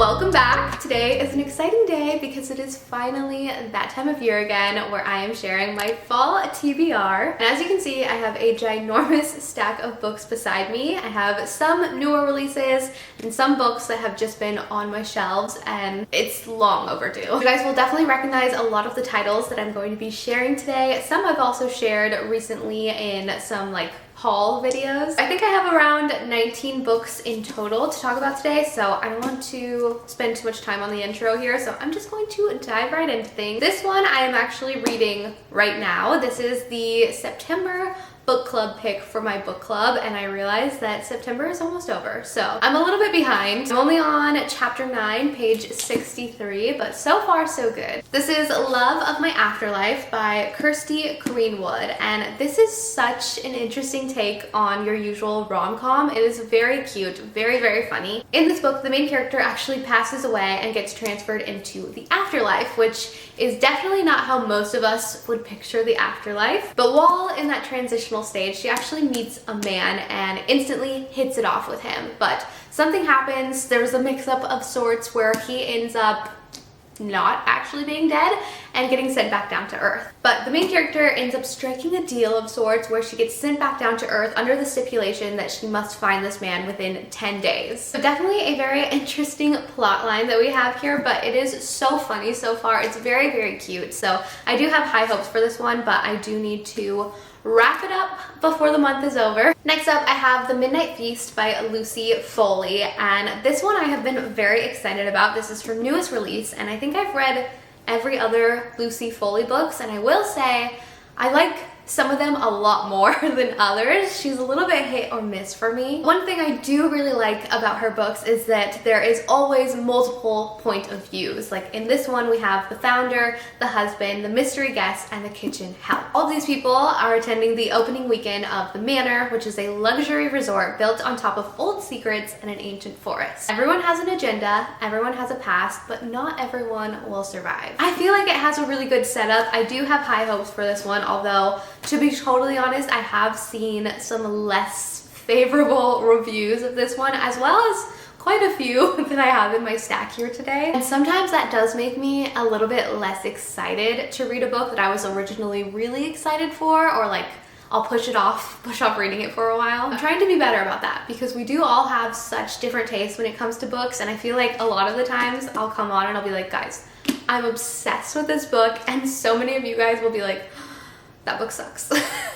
welcome back. Today is an exciting day because it is finally that time of year again where I am sharing my fall TBR. And as you can see, I have a ginormous stack of books beside me. I have some newer releases and some books that have just been on my shelves, and it's long overdue. You guys will definitely recognize a lot of the titles that I'm going to be sharing today. Some I've also shared recently in some haul videos. I think I have around 19 books in total to talk about today, so I don't want to spend too much time on the intro here, so I'm just going to dive right into things. This one I am actually reading right now. This is the September book club pick for my book club, and I realized that September is almost over, so I'm a little bit behind. I'm only on chapter 9, page 63, but so far so good. This is Love of My Afterlife by Kirsty Greenwood, and this is such an interesting take on your usual rom-com. It is very cute, very, very funny. In this book, the main character actually passes away and gets transferred into the afterlife, which is definitely not how most of us would picture the afterlife. But while in that transitional stage, she actually meets a man and instantly hits it off with him. But something happens, there's a mix-up of sorts where he ends up not actually being dead and getting sent back down to Earth. But the main character ends up striking a deal of sorts where she gets sent back down to Earth under the stipulation that she must find this man within 10 days. So definitely a very interesting plot line that we have here, but it is so funny so far. It's very, very cute. So I do have high hopes for this one, but I do need to wrap it up before the month is over. Next up, I have The Midnight Feast by Lucy Foley, and this one I have been very excited about. This is her newest release, and I think I've read every other Lucy Foley books, and I will say I like some of them a lot more than others. She's a little bit hit or miss for me. One thing I do really like about her books is that there is always multiple point of views. Like in this one, we have the founder, the husband, the mystery guest, and the kitchen help. All these people are attending the opening weekend of the Manor, which is a luxury resort built on top of old secrets and an ancient forest. Everyone has an agenda, everyone has a past, but not everyone will survive. I feel like it has a really good setup. I do have high hopes for this one, although to be totally honest, I have seen some less favorable reviews of this one, as well as quite a few that I have in my stack here today. And sometimes that does make me a little bit less excited to read a book that I was originally really excited for, or I'll push off reading it for a while. I'm trying to be better about that because we do all have such different tastes when it comes to books, and I feel like a lot of the times I'll come on and I'll be like, guys, I'm obsessed with this book, and so many of you guys will be like, that book sucks.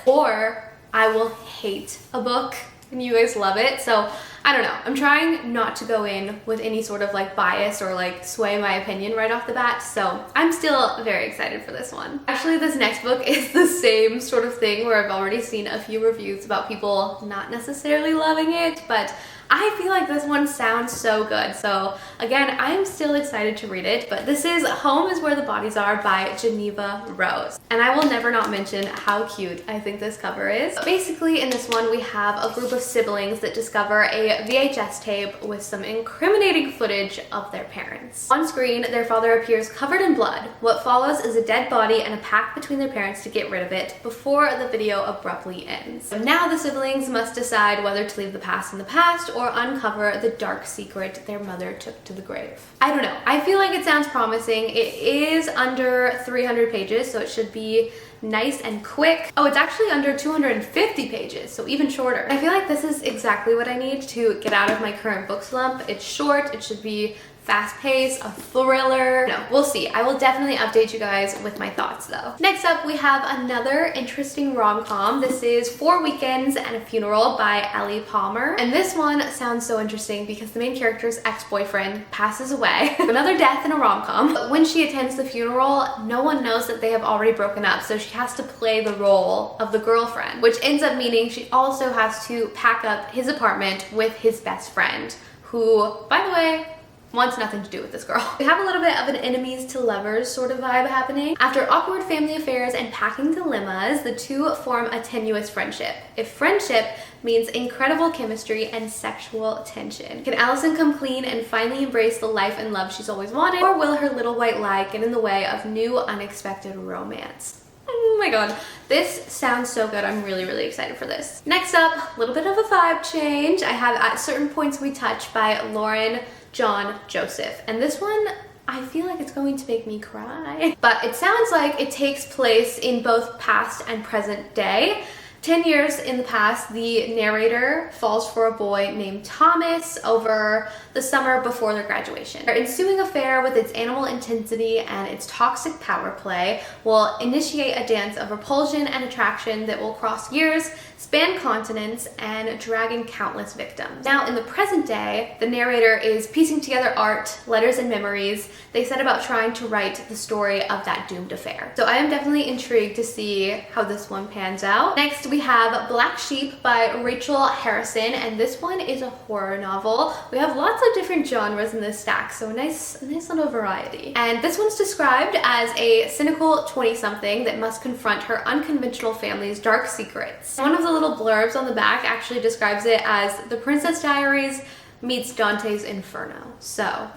Or I will hate a book and you guys love it. So I don't know. I'm trying not to go in with any sort of bias or sway my opinion right off the bat. So I'm still very excited for this one. Actually, this next book is the same sort of thing where I've already seen a few reviews about people not necessarily loving it, but I feel like this one sounds so good. So again, I'm still excited to read it, but this is Home is Where the Bodies Are by Geneva Rose. And I will never not mention how cute I think this cover is. But basically in this one, we have a group of siblings that discover a VHS tape with some incriminating footage of their parents. On screen, their father appears covered in blood. What follows is a dead body and a pact between their parents to get rid of it before the video abruptly ends. So now the siblings must decide whether to leave the past in the past or uncover the dark secret their mother took to the grave. I don't know. I feel like it sounds promising. It is under 300 pages, so it should be nice and quick. Oh, it's actually under 250 pages, so even shorter. I feel like this is exactly what I need to get out of my current book slump. It's short, it should be fast-paced, a thriller. No, we'll see. I will definitely update you guys with my thoughts though. Next up, we have another interesting rom-com. This is 4 Weekends and a Funeral by Ellie Palmer. And this one sounds so interesting because the main character's ex-boyfriend passes away. Another death in a rom-com. But when she attends the funeral, no one knows that they have already broken up, so she has to play the role of the girlfriend, which ends up meaning she also has to pack up his apartment with his best friend, who, by the way, wants nothing to do with this girl. We have a little bit of an enemies to lovers sort of vibe happening. After awkward family affairs and packing dilemmas, the two form a tenuous friendship. If friendship means incredible chemistry and sexual tension. Can Allison come clean and finally embrace the life and love she's always wanted, or will her little white lie get in the way of new unexpected romance? Oh my god, this sounds so good. I'm really, really excited for this. Next up, a little bit of a vibe change. I have At Certain Points We Touch by Lauren John Joseph. And this one, I feel like it's going to make me cry. But it sounds like it takes place in both past and present day. 10 years in the past, the narrator falls for a boy named Thomas over the summer before their graduation. Their ensuing affair with its animal intensity and its toxic power play will initiate a dance of repulsion and attraction that will cross years, span continents, and drag in countless victims. Now, in the present day, the narrator is piecing together art, letters, and memories they set about trying to write the story of that doomed affair. So I am definitely intrigued to see how this one pans out. Next, we have Black Sheep by Rachel Harrison, and this one is a horror novel. We have lots of different genres in this stack, so a nice little variety. And this one's described as a cynical 20-something that must confront her unconventional family's dark secrets. One of the little blurbs on the back actually describes it as The Princess Diaries meets Dante's Inferno. So,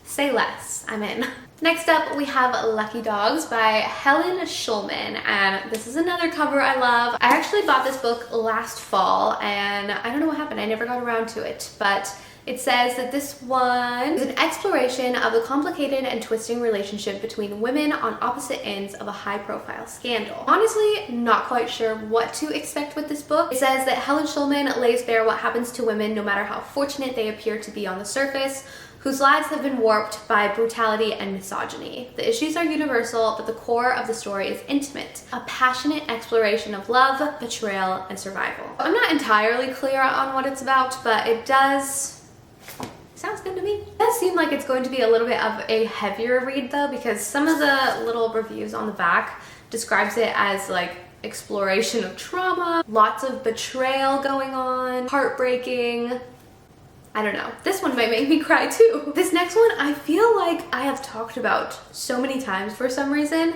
say less. I'm in. Next up, we have Lucky Dogs by Helen Schulman, and this is another cover I love. I actually bought this book last fall, and I don't know what happened. I never got around to it, but it says that this one is an exploration of the complicated and twisting relationship between women on opposite ends of a high-profile scandal. Honestly, not quite sure what to expect with this book. It says that Helen Schulman lays bare what happens to women no matter how fortunate they appear to be on the surface, whose lives have been warped by brutality and misogyny. The issues are universal, but the core of the story is intimate, a passionate exploration of love, betrayal, and survival. I'm not entirely clear on what it's about, but it sounds good to me. It does seem like it's going to be a little bit of a heavier read though, because some of the little reviews on the back describes it as like exploration of trauma, lots of betrayal going on, heartbreaking. I don't know. This one might make me cry too. This next one, I feel like I have talked about so many times for some reason.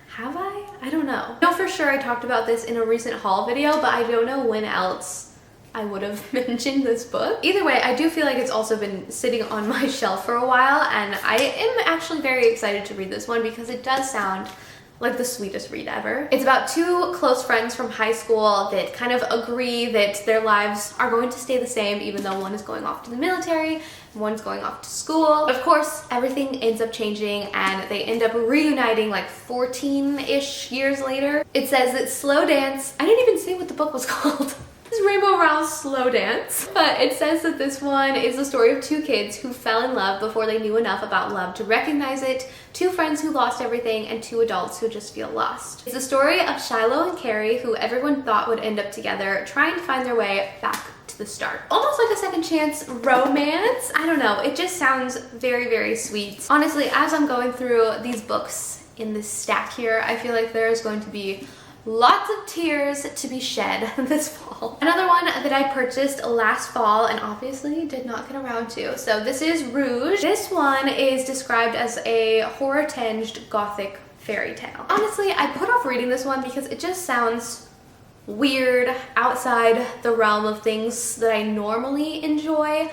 Have I? I don't know. I know for sure I talked about this in a recent haul video, but I don't know when else I would have mentioned this book. Either way, I do feel like it's also been sitting on my shelf for a while, and I am actually very excited to read this one because it does sound like the sweetest read ever. It's about two close friends from high school that kind of agree that their lives are going to stay the same even though one is going off to the military and one's going off to school. But of course, everything ends up changing and they end up reuniting like 14-ish years later. It says that Slow Dance, I didn't even say what the book was called. This Rainbow Rowell's Slow Dance. But it says that this one is the story of two kids who fell in love before they knew enough about love to recognize it, two friends who lost everything, and two adults who just feel lost. It's the story of Shiloh and Carrie, who everyone thought would end up together, trying to find their way back to the start. Almost like a second chance romance. I don't know, it just sounds very, very sweet. Honestly, as I'm going through these books in this stack here, I feel like there is going to be lots of tears to be shed this fall. Another one that I purchased last fall and obviously did not get around to. So this is Rouge. This one is described as a horror-tinged gothic fairy tale. Honestly, I put off reading this one because it just sounds weird, outside the realm of things that I normally enjoy.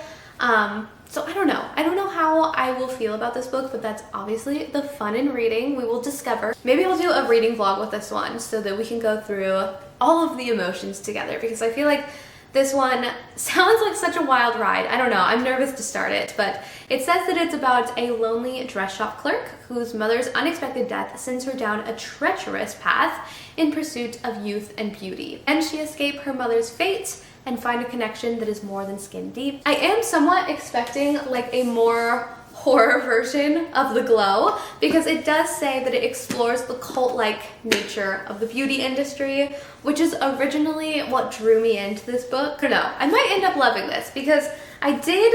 So I don't know. I don't know how I will feel about this book, but that's obviously the fun in reading. We will discover. Maybe I'll do a reading vlog with this one so that we can go through all of the emotions together, because I feel like this one sounds like such a wild ride. I don't know. I'm nervous to start it, but it says that it's about a lonely dress shop clerk whose mother's unexpected death sends her down a treacherous path in pursuit of youth and beauty. And she escapes her mother's fate and find a connection that is more than skin deep. I am somewhat expecting like a more horror version of The Glow, because it does say that it explores the cult-like nature of the beauty industry, which is originally what drew me into this book. I don't know, I might end up loving this because I did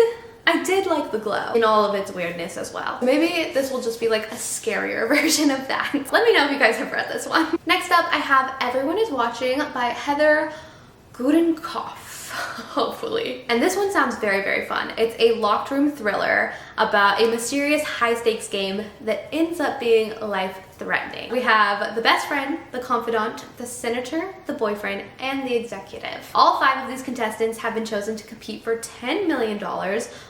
like The Glow in all of its weirdness as well. Maybe this will just be like a scarier version of that. Let me know if you guys have read this one. Next up, I have Everyone is Watching by Heather Gudenkoff, hopefully. And this one sounds very, very fun. It's a locked room thriller about a mysterious high-stakes game that ends up being life threatening. We have the best friend, the confidant, the senator, the boyfriend, and the executive. All 5 of these contestants have been chosen to compete for $10 million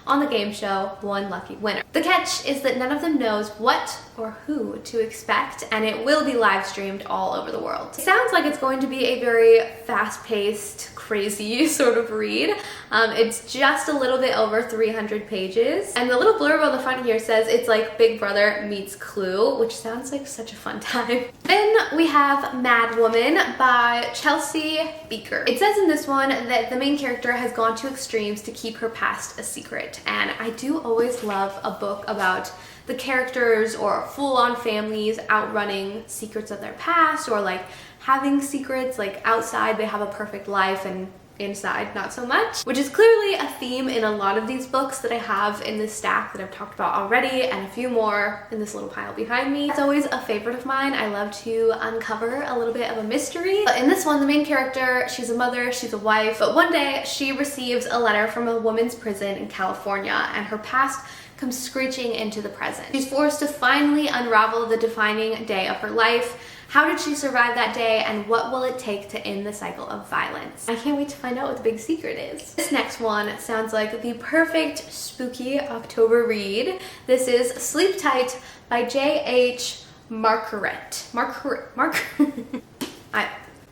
on the game show One Lucky Winner. The catch is that none of them knows what or who to expect, and it will be live streamed all over the world. It sounds like it's going to be a very fast-paced, crazy sort of read. It's just a little bit over 300 pages, and the little blurb on the front here says it's like Big Brother meets Clue, which sounds like such a fun time. Then we have Mad Woman by Chelsea Beaker. It says in this one that the main character has gone to extremes to keep her past a secret, and I do always love a book about the characters or full-on families outrunning secrets of their past, or like having secrets like outside they have a perfect life and inside not so much, which is clearly a theme in a lot of these books that I have in this stack that I've talked about already, and a few more in this little pile behind me. It's always a favorite of mine. I love to uncover a little bit of a mystery. But in this one, the main character, she's a mother, she's a wife, but one day she receives a letter from a women's prison in California, and her past comes screeching into the present. She's forced to finally unravel the defining day of her life. How did she survive that day, and what will it take to end the cycle of violence? I can't wait to find out what the big secret is. This next one sounds like the perfect spooky October read. This is Sleep Tight by J.H. Marquardt.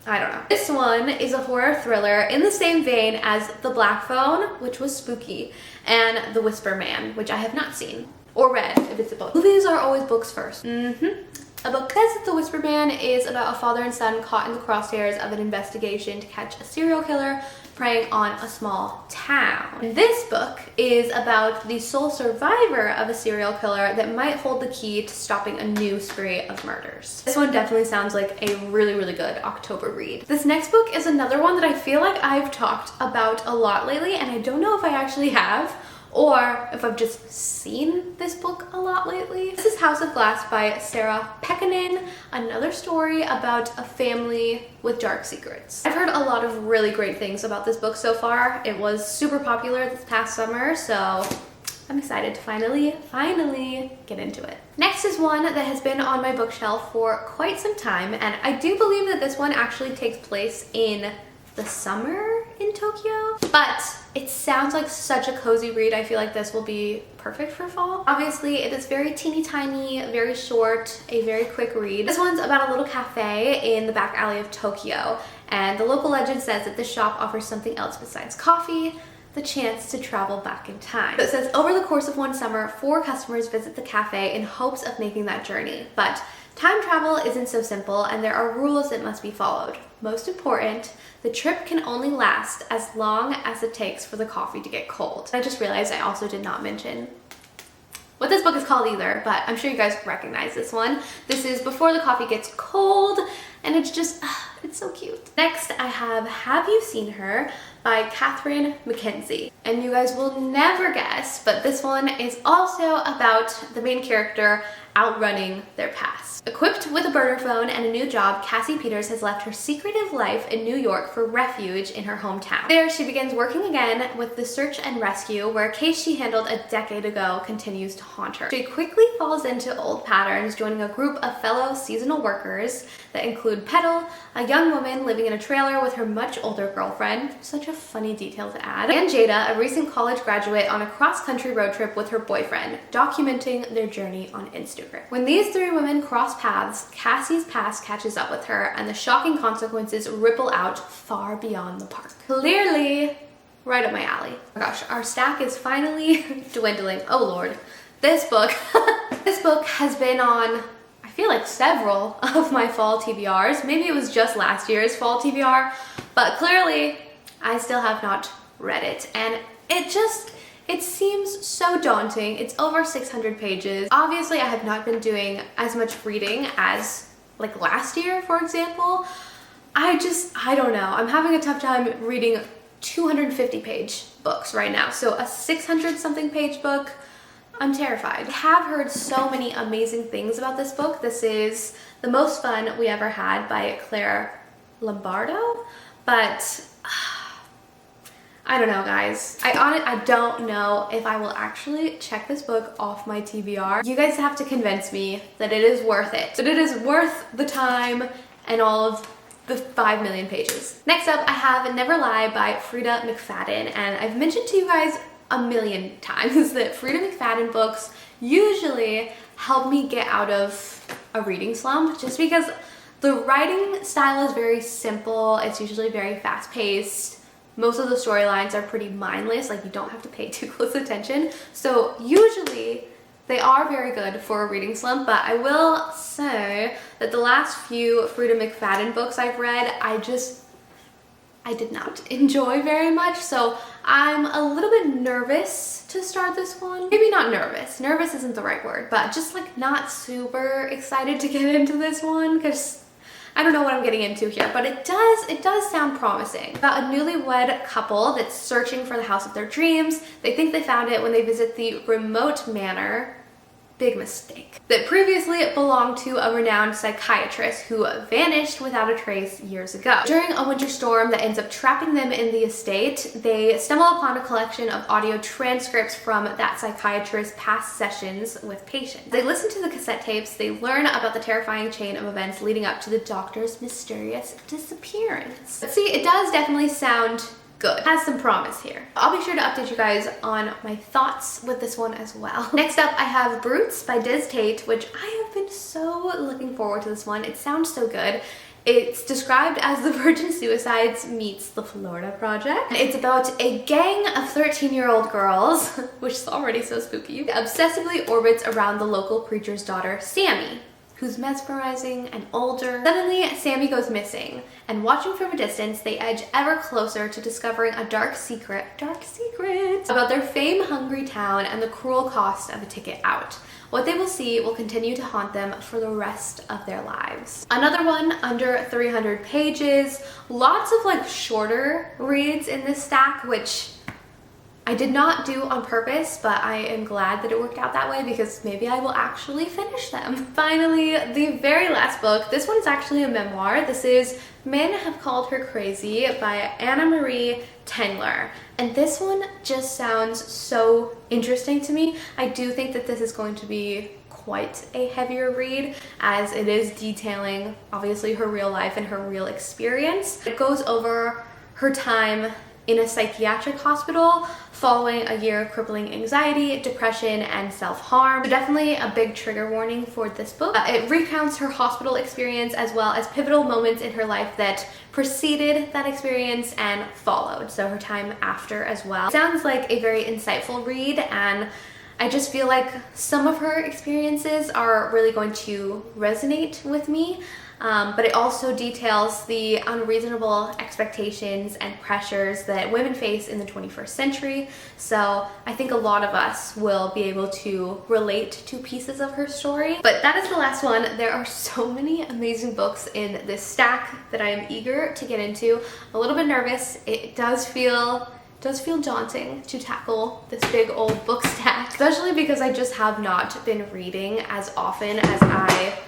I don't know. This one is a horror thriller in the same vein as The Black Phone, which was spooky, and The Whisper Man, which I have not seen or read, if it's a book. Movies are always books first. A book says The Whisper Man is about a father and son caught in the crosshairs of an investigation to catch a serial killer preying on a small town. And this book is about the sole survivor of a serial killer that might hold the key to stopping a new spree of murders. This one definitely sounds like a really, really good October read. This next book is another one that I feel like I've talked about a lot lately, and I don't know if I actually have, or if I've just seen this book a lot lately. This is House of Glass by Sarah Pekkanen, another story about a family with dark secrets. I've heard a lot of really great things about this book so far. It was super popular this past summer, so I'm excited to finally get into it. Next is one that has been on my bookshelf for quite some time, and I do believe that this one actually takes place in the summer in Tokyo, but it sounds like such a cozy read. I feel like this will be perfect for fall. Obviously, it is very teeny tiny, very short, a very quick read. This one's about a little cafe in the back alley of Tokyo, and the local legend says that this shop offers something else besides coffee: the chance to travel back in time. So it says, over the course of one summer, 4 customers visit the cafe in hopes of making that journey. But time travel isn't so simple, and there are rules that must be followed. Most important, the trip can only last as long as it takes for the coffee to get cold. I just realized I also did not mention what this book is called either, but I'm sure you guys recognize this one. This is Before the Coffee Gets Cold, and it's just, it's so cute. Next, I have You Seen Her by Catherine Mackenzie. And you guys will never guess, but this one is also about the main character outrunning their past. Equipped with a burner phone and a new job, Cassie Peters has left her secretive life in New York for refuge in her hometown. There, she begins working again with the search and rescue, where a case she handled a decade ago continues to haunt her. She quickly falls into old patterns, joining a group of fellow seasonal workers that include Petal, a young woman living in a trailer with her much older girlfriend, such a funny detail to add, and Jada, a recent college graduate on a cross-country road trip with her boyfriend, documenting their journey on Instagram. When these 3 women cross paths, Cassie's past catches up with her, and the shocking consequences ripple out far beyond the park. Clearly, right up my alley. Oh my gosh, our stack is finally dwindling. Oh Lord. This book, this book has been on, I feel like, several of my fall TBRs. Maybe it was just last year's fall TBR, but clearly I still have not read it, and it seems so daunting. It's over 600 pages. Obviously, I have not been doing as much reading as like last year, for example. I don't know. I'm having a tough time reading 250 page books right now. So a 600 something page book, I'm terrified. I have heard so many amazing things about this book. This is The Most Fun We Ever Had by Claire Lombardo, but I don't know, guys. I don't know if I will actually check this book off my TBR. You guys have to convince me that it is worth it, that it is worth the time and all of the 5 million pages. Next up, I have Never Lie by Frida McFadden, and I've mentioned to you guys a million times that Frida McFadden books usually help me get out of a reading slump, just because the writing style is very simple. It's usually very fast-paced. Most of the storylines are pretty mindless, like you don't have to pay too close attention. So usually they are very good for a reading slump, but I will say that the last few Frida McFadden books I've read, I did not enjoy very much. So I'm a little bit nervous to start this one. Maybe not nervous. Nervous isn't the right word, but just like not super excited to get into this one because I don't know what I'm getting into here, but it does sound promising. About a newlywed couple that's searching for the house of their dreams. They think they found it when they visit the remote manor. Big mistake. That previously belonged to a renowned psychiatrist who vanished without a trace years ago. During a winter storm that ends up trapping them in the estate, they stumble upon a collection of audio transcripts from that psychiatrist's past sessions with patients. They listen to the cassette tapes, they learn about the terrifying chain of events leading up to the doctor's mysterious disappearance. But see, it does definitely sound good. It has some promise here. I'll be sure to update you guys on my thoughts with this one as well. Next up, I have Brutes by Diz Tate, which I have been so looking forward to this one. It sounds so good. It's described as the Virgin Suicides meets the Florida Project. It's about a gang of 13-year-old girls, which is already so spooky, obsessively orbits around the local preacher's daughter, Sammy, who's mesmerizing and older. Suddenly, Sammy goes missing, and watching from a distance, they edge ever closer to discovering a dark secret about their fame-hungry town and the cruel cost of a ticket out. What they will see will continue to haunt them for the rest of their lives. Another one under 300 pages, lots of like shorter reads in this stack, which I did not do on purpose, but I am glad that it worked out that way because maybe I will actually finish them. Finally, the very last book. This one is actually a memoir. This is Men Have Called Her Crazy by Anna Marie Tendler. And this one just sounds so interesting to me. I do think that this is going to be quite a heavier read, as it is detailing obviously her real life and her real experience. It goes over her time in a psychiatric hospital following a year of crippling anxiety, depression, and self-harm. So definitely a big trigger warning for this book. It recounts her hospital experience as well as pivotal moments in her life that preceded that experience and followed, so her time after as well. It sounds like a very insightful read, and I just feel like some of her experiences are really going to resonate with me. But it also details the unreasonable expectations and pressures that women face in the 21st century. So I think a lot of us will be able to relate to pieces of her story. But that is the last one. There are so many amazing books in this stack that I am eager to get into. I'm a little bit nervous. It does feel daunting to tackle this big old book stack, especially because I just have not been reading as often as I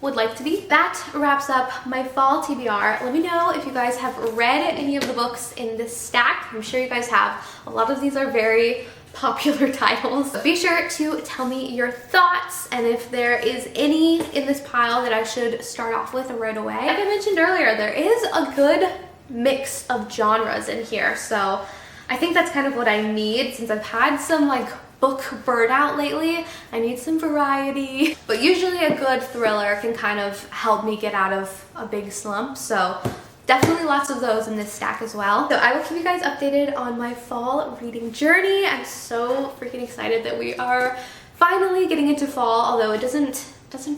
would like to be. That wraps up my fall TBR. Let me know if you guys have read any of the books in this stack. I'm sure you guys have. A lot of these are very popular titles. Be sure to tell me your thoughts and if there is any in this pile that I should start off with right away. Like I mentioned earlier, there is a good mix of genres in here, so I think that's kind of what I need since I've had some like book burnout lately. I need some variety, but usually a good thriller can kind of help me get out of a big slump, so definitely lots of those in this stack as well. So I will keep you guys updated on my fall reading journey. I'm so freaking excited that we are finally getting into fall, although it doesn't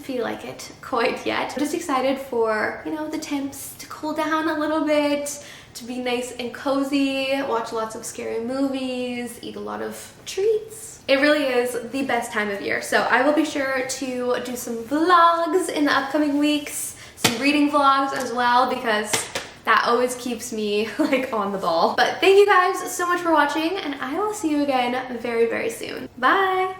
feel like it quite yet. I'm just excited for, you know, the temps to cool down a little bit, to be nice and cozy, watch lots of scary movies, eat a lot of treats. It really is the best time of year. So I will be sure to do some vlogs in the upcoming weeks, some reading vlogs as well, because that always keeps me like on the ball. But thank you guys so much for watching, and I will see you again very, very soon. Bye!